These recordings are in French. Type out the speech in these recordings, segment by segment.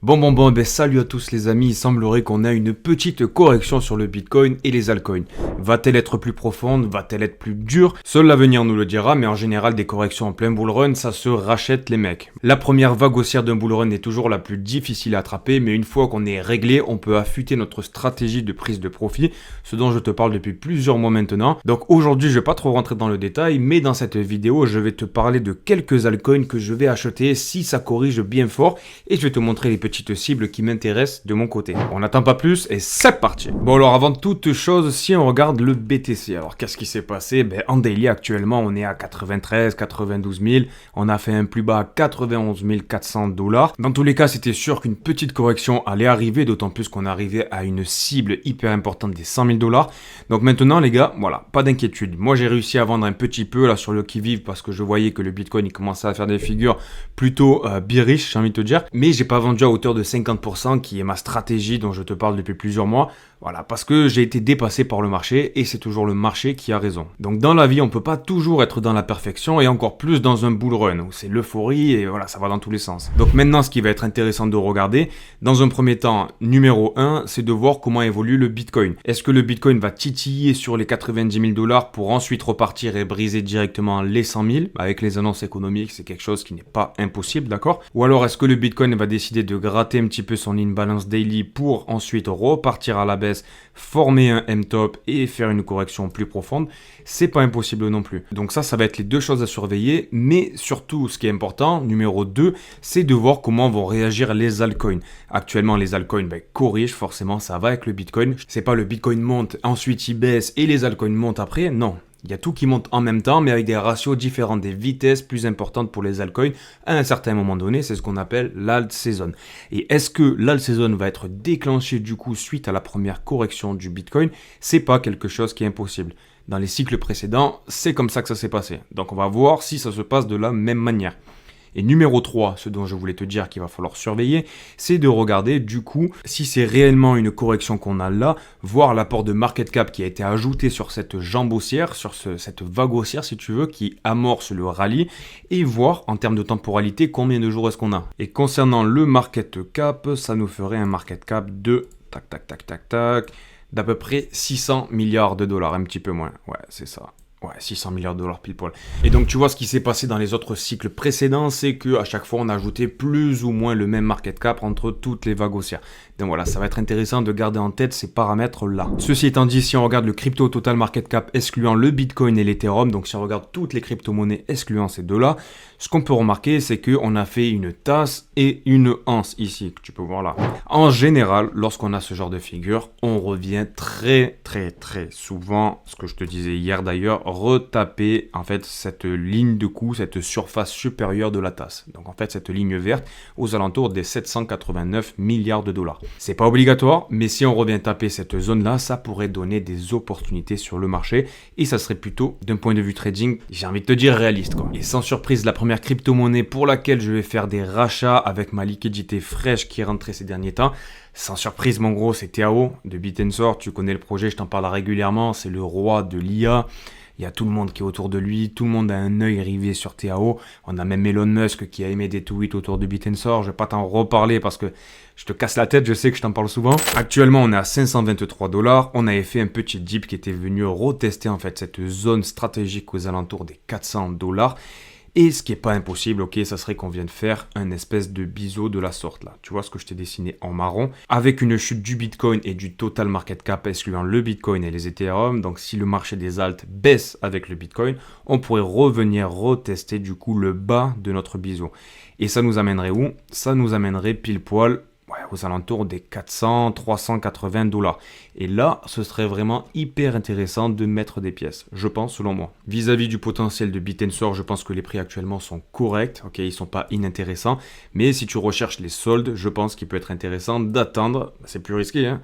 Bon, salut à tous les amis, il semblerait qu'on a une petite correction sur le Bitcoin et les altcoins. Va-t-elle être plus profonde? Va-t-elle être plus dure? Seul l'avenir nous le dira, mais en général des corrections en plein bullrun, ça se rachète les mecs. La première vague haussière d'un bullrun est toujours la plus difficile à attraper, mais une fois qu'on est réglé, on peut affûter notre stratégie de prise de profit, ce dont je te parle depuis plusieurs mois maintenant. Donc aujourd'hui, je vais pas trop rentrer dans le détail, mais dans cette vidéo, je vais te parler de quelques altcoins que je vais acheter si ça corrige bien fort, et je vais te montrer les petites cibles qui m'intéressent de mon côté. On n'attend pas plus et c'est parti. Bon alors avant toute chose, si on regarde le BTC, alors qu'est-ce qui s'est passé? En daily actuellement on est à 93, 92 000, on a fait un plus bas à 91 400 $. Dans tous les cas c'était sûr qu'une petite correction allait arriver, d'autant plus qu'on arrivait à une cible hyper importante des 100 000 $. Donc maintenant les gars, voilà, pas d'inquiétude. Moi j'ai réussi à vendre un petit peu là sur le qui-vive parce que je voyais que le Bitcoin il commençait à faire des figures plutôt bearish, j'ai envie de te dire, mais j'ai pas vendu à hauteur de 50% qui est ma stratégie dont je te parle depuis plusieurs mois. Voilà, parce que j'ai été dépassé par le marché et c'est toujours le marché qui a raison. Donc dans la vie, on peut pas toujours être dans la perfection et encore plus dans un bull run où c'est l'euphorie et voilà, ça va dans tous les sens. Donc maintenant, ce qui va être intéressant de regarder, dans un premier temps, numéro 1, c'est de voir comment évolue le Bitcoin. Est-ce que le Bitcoin va titiller sur les 90 000 $ pour ensuite repartir et briser directement les 100 000? Avec les annonces économiques, c'est quelque chose qui n'est pas impossible, d'accord? Ou alors est-ce que le Bitcoin va décider de gratter un petit peu son imbalance daily pour ensuite repartir à la baisse, former un M-top et faire une correction plus profonde? C'est pas impossible non plus. Donc ça va être les deux choses à surveiller, mais surtout ce qui est important, numéro 2, c'est de voir comment vont réagir les altcoins. Actuellement les altcoins corrigent, forcément ça va avec le Bitcoin. C'est pas le Bitcoin monte, ensuite il baisse et les altcoins montent après, non. Il y a tout qui monte en même temps, mais avec des ratios différents, des vitesses plus importantes pour les altcoins. À un certain moment donné, c'est ce qu'on appelle l'alt season. Et est-ce que l'alt season va être déclenché du coup suite à la première correction du Bitcoin? C'est pas quelque chose qui est impossible. Dans les cycles précédents, c'est comme ça que ça s'est passé. Donc on va voir si ça se passe de la même manière. Et numéro 3, ce dont je voulais te dire qu'il va falloir surveiller, c'est de regarder du coup si c'est réellement une correction qu'on a là, voir l'apport de market cap qui a été ajouté sur cette jambe haussière, sur cette vague haussière si tu veux, qui amorce le rallye, et voir en termes de temporalité combien de jours est-ce qu'on a. Et concernant le market cap, ça nous ferait un market cap de d'à peu près 600 milliards de dollars, un petit peu moins. Ouais, c'est ça. Ouais, 600 milliards de dollars pile poil. Et donc tu vois ce qui s'est passé dans les autres cycles précédents, c'est que à chaque fois on a ajouté plus ou moins le même market cap entre toutes les vagues haussières. Donc voilà, ça va être intéressant de garder en tête ces paramètres là. Ceci étant dit, si on regarde le crypto total market cap excluant le Bitcoin et l'Ethereum, donc si on regarde toutes les crypto-monnaies excluant ces deux-là, ce qu'on peut remarquer, c'est qu'on a fait une tasse et une anse ici, que tu peux voir là. En général, lorsqu'on a ce genre de figure, on revient très souvent, ce que je te disais hier d'ailleurs, retaper en fait cette ligne de coup, cette surface supérieure de la tasse. Donc en fait cette ligne verte aux alentours des 789 milliards de dollars. C'est pas obligatoire, mais si on revient taper cette zone-là, ça pourrait donner des opportunités sur le marché et ça serait plutôt d'un point de vue trading, j'ai envie de te dire réaliste quoi. Et sans surprise, la première crypto-monnaie pour laquelle je vais faire des rachats avec ma liquidité fraîche qui est rentrée ces derniers temps, sans surprise mon gros, c'est Tao de Bitensor. Tu connais le projet, je t'en parle régulièrement, c'est le roi de l'IA. Il y a tout le monde qui est autour de lui, tout le monde a un œil rivé sur Tao. On a même Elon Musk qui a émis des tweets autour de Bitensor. Je vais pas t'en reparler parce que je te casse la tête, je sais que je t'en parle souvent. Actuellement, on est à 523 $. On avait fait un petit dip qui était venu retester en fait cette zone stratégique aux alentours des 400 $. Et ce qui n'est pas impossible, ok, ça serait qu'on vienne faire un espèce de biseau de la sorte là. Tu vois ce que je t'ai dessiné en marron, avec une chute du Bitcoin et du total market cap excluant le Bitcoin et les Ethereum. Donc si le marché des alts baisse avec le Bitcoin, on pourrait revenir retester du coup le bas de notre biseau. Et ça nous amènerait où? Ça nous amènerait pile poil aux alentours des 380 $. Et là, ce serait vraiment hyper intéressant de mettre des pièces, je pense, selon moi. Vis-à-vis du potentiel de Bitensor, je pense que les prix actuellement sont corrects, ok, ils sont pas inintéressants, mais si tu recherches les soldes, je pense qu'il peut être intéressant d'attendre, c'est plus risqué, hein,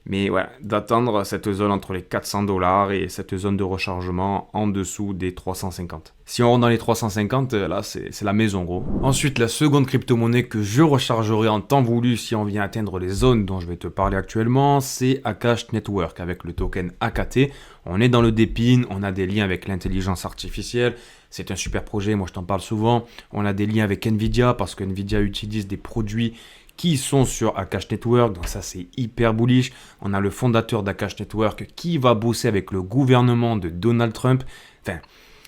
mais ouais, d'attendre cette zone entre les 400 $ et cette zone de rechargement en dessous des 350. Si on rentre dans les 350, là, c'est la maison, gros. Ensuite, la seconde crypto-monnaie que je rechargerai en temps voulu si on vient atteindre les zones dont je vais te parler actuellement, c'est Akash Network avec le token AKT. On est dans le DePIN, on a des liens avec l'intelligence artificielle. C'est un super projet, moi je t'en parle souvent. On a des liens avec Nvidia parce que Nvidia utilise des produits qui sont sur Akash Network, donc ça c'est hyper bullish. On a le fondateur d'Akash Network qui va bosser avec le gouvernement de Donald Trump. Enfin,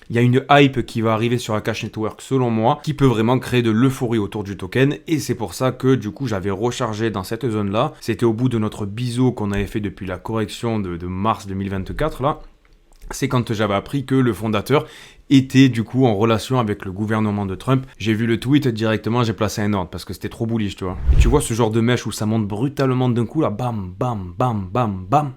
il y a une hype qui va arriver sur Akash Network selon moi, qui peut vraiment créer de l'euphorie autour du token, et c'est pour ça que du coup j'avais rechargé dans cette zone-là. C'était au bout de notre biseau qu'on avait fait depuis la correction de mars 2024 là. C'est quand j'avais appris que le fondateur était du coup en relation avec le gouvernement de Trump. J'ai vu le tweet directement, j'ai placé un ordre parce que c'était trop bullish, tu vois. Et tu vois ce genre de mèche où ça monte brutalement d'un coup là, bam, bam, bam, bam, bam.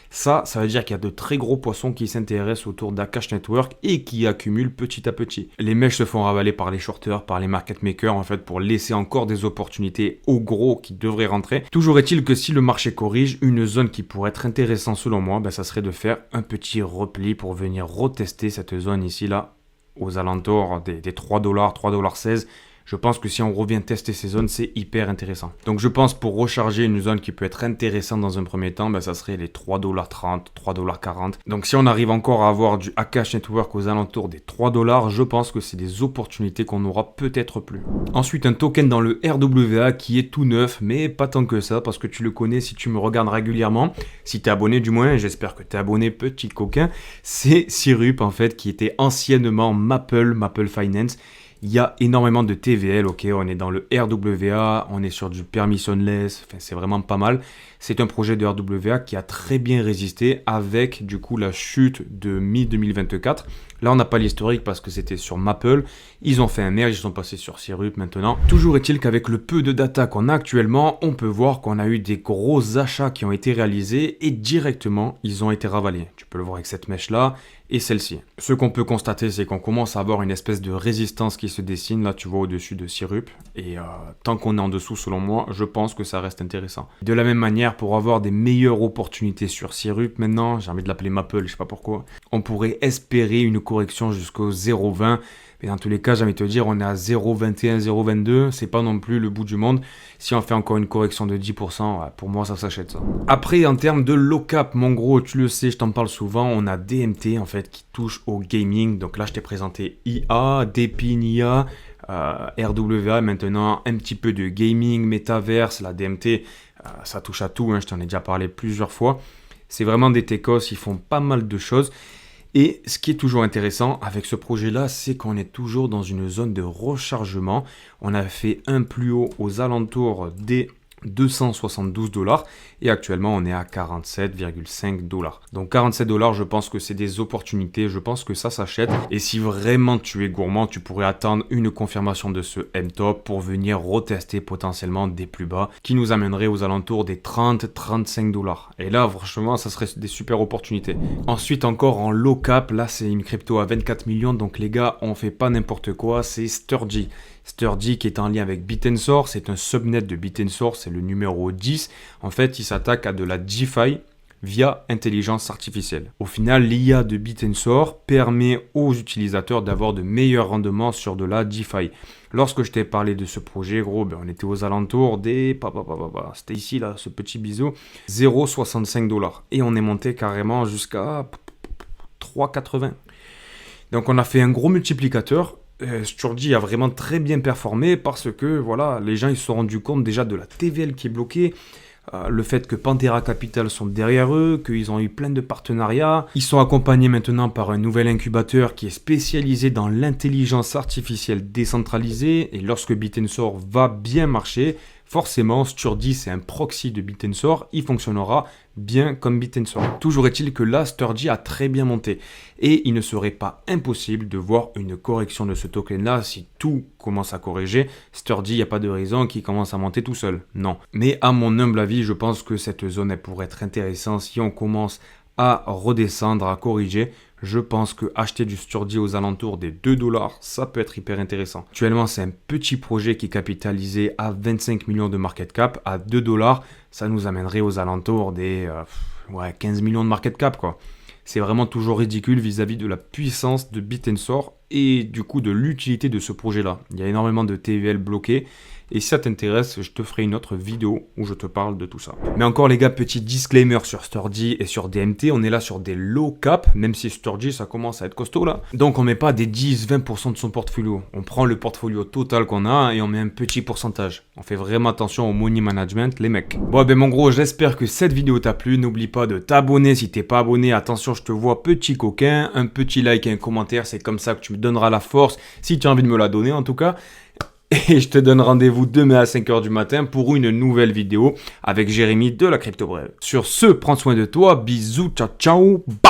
Ça veut dire qu'il y a de très gros poissons qui s'intéressent autour d'Akash Network et qui accumulent petit à petit. Les mèches se font ravaler par les shorters, par les market makers en fait pour laisser encore des opportunités aux gros qui devraient rentrer. Toujours est-il que si le marché corrige, une zone qui pourrait être intéressante selon moi, ça serait de faire un petit repli pour venir retester cette zone ici là aux alentours des 3$, 3,16$. Je pense que si on revient tester ces zones, c'est hyper intéressant. Donc je pense pour recharger une zone qui peut être intéressante dans un premier temps, ça serait les 3,30$, 3,40$. Donc si on arrive encore à avoir du Akash Network aux alentours des 3$, je pense que c'est des opportunités qu'on aura peut-être plus. Ensuite, un token dans le RWA qui est tout neuf, mais pas tant que ça, parce que tu le connais si tu me regardes régulièrement. Si tu es abonné du moins, j'espère que tu es abonné, petit coquin. C'est Syrup en fait, qui était anciennement Maple Finance. Il y a énormément de TVL, ok, on est dans le RWA, on est sur du permissionless, enfin, c'est vraiment pas mal. C'est un projet de RWA qui a très bien résisté avec du coup la chute de mi-2024. Là, on n'a pas l'historique parce que c'était sur Maple. Ils ont fait un merge, ils sont passés sur Syrup maintenant. Toujours est-il qu'avec le peu de data qu'on a actuellement, on peut voir qu'on a eu des gros achats qui ont été réalisés et directement, ils ont été ravalés. Tu peux le voir avec cette mèche-là et celle-ci. Ce qu'on peut constater, c'est qu'on commence à avoir une espèce de résistance qui se dessine. Là, tu vois au-dessus de Syrup. Et tant qu'on est en dessous, selon moi, je pense que ça reste intéressant. De la même manière, pour avoir des meilleures opportunités sur Syrup, maintenant, j'ai envie de l'appeler Maple, je sais pas pourquoi, on pourrait espérer une correction jusqu'au 0,20. Mais dans tous les cas, j'ai envie de te dire, on est à 0,21, 0,22. C'est pas non plus le bout du monde. Si on fait encore une correction de 10%, pour moi, ça s'achète ça. Après, en termes de low cap, mon gros, tu le sais, je t'en parle souvent, on a DMT en fait qui touche au gaming. Donc là, je t'ai présenté IA, Depin IA, RWA, maintenant un petit peu de gaming, Metaverse, la DMT, ça touche à tout. Je t'en ai déjà parlé plusieurs fois. C'est vraiment des techos, ils font pas mal de choses. Et ce qui est toujours intéressant avec ce projet-là, c'est qu'on est toujours dans une zone de rechargement. On a fait un plus haut aux alentours des 272$ et actuellement on est à 47,5$. Donc 47$, je pense que c'est des opportunités, je pense que ça s'achète. Et si vraiment tu es gourmand, tu pourrais attendre une confirmation de ce M-Top pour venir retester potentiellement des plus bas qui nous amènerait aux alentours des 30-35$. Et là franchement ça serait des super opportunités. Ensuite encore en low cap, là c'est une crypto à 24 millions, donc les gars on fait pas n'importe quoi, c'est Sturdy. Sturdy qui est en lien avec Bit&Source, c'est un subnet de Bit&Source, c'est le numéro 10. En fait, il s'attaque à de la DeFi via intelligence artificielle. Au final, l'IA de Bit&Source permet aux utilisateurs d'avoir de meilleurs rendements sur de la DeFi. Lorsque je t'ai parlé de ce projet, gros, on était aux alentours des... C'était ici, là, ce petit bisou, 0,65$. Et on est monté carrément jusqu'à 3,80$. Donc on a fait un gros multiplicateur. Sturdy a vraiment très bien performé parce que voilà, les gens ils se sont rendus compte déjà de la TVL qui est bloquée, le fait que Pantera Capital sont derrière eux, qu'ils ont eu plein de partenariats. Ils sont accompagnés maintenant par un nouvel incubateur qui est spécialisé dans l'intelligence artificielle décentralisée et lorsque Bit&Source va bien marcher, forcément, Sturdy, c'est un proxy de Bit&Source, il fonctionnera bien comme Bit&Source. Toujours est-il que là, Sturdy a très bien monté. Et il ne serait pas impossible de voir une correction de ce token-là si tout commence à corriger. Sturdy, il n'y a pas de raison qu'il commence à monter tout seul. Non. Mais à mon humble avis, je pense que cette zone, elle pourrait être intéressante si on commence à redescendre, à corriger. Je pense que acheter du Sturdy aux alentours des 2$, ça peut être hyper intéressant. Actuellement, c'est un petit projet qui est capitalisé à 25 millions de market cap. À 2$, ça nous amènerait aux alentours des 15 millions de market cap, quoi. C'est vraiment toujours ridicule vis-à-vis de la puissance de Bit&Source et du coup de l'utilité de ce projet-là. Il y a énormément de TVL bloqués Et si ça t'intéresse, je te ferai une autre vidéo où je te parle de tout ça. Mais encore les gars, petit disclaimer sur Sturdy et sur DMT, on est là sur des low cap, même si Sturdy ça commence à être costaud là. Donc on met pas des 10-20% de son portfolio. On prend le portfolio total qu'on a et on met un petit pourcentage. On fait vraiment attention au money management, les mecs. Bon, ben mon gros, j'espère que cette vidéo t'a plu. N'oublie pas de t'abonner si t'es pas abonné. Attention, je te vois petit coquin. Un petit like et un commentaire, c'est comme ça que tu me donneras la force, si tu as envie de me la donner en tout cas. Et je te donne rendez-vous demain à 5h du matin pour une nouvelle vidéo avec Jérémy de la Crypto Brève. Sur ce, prends soin de toi. Bisous, ciao, ciao, bye.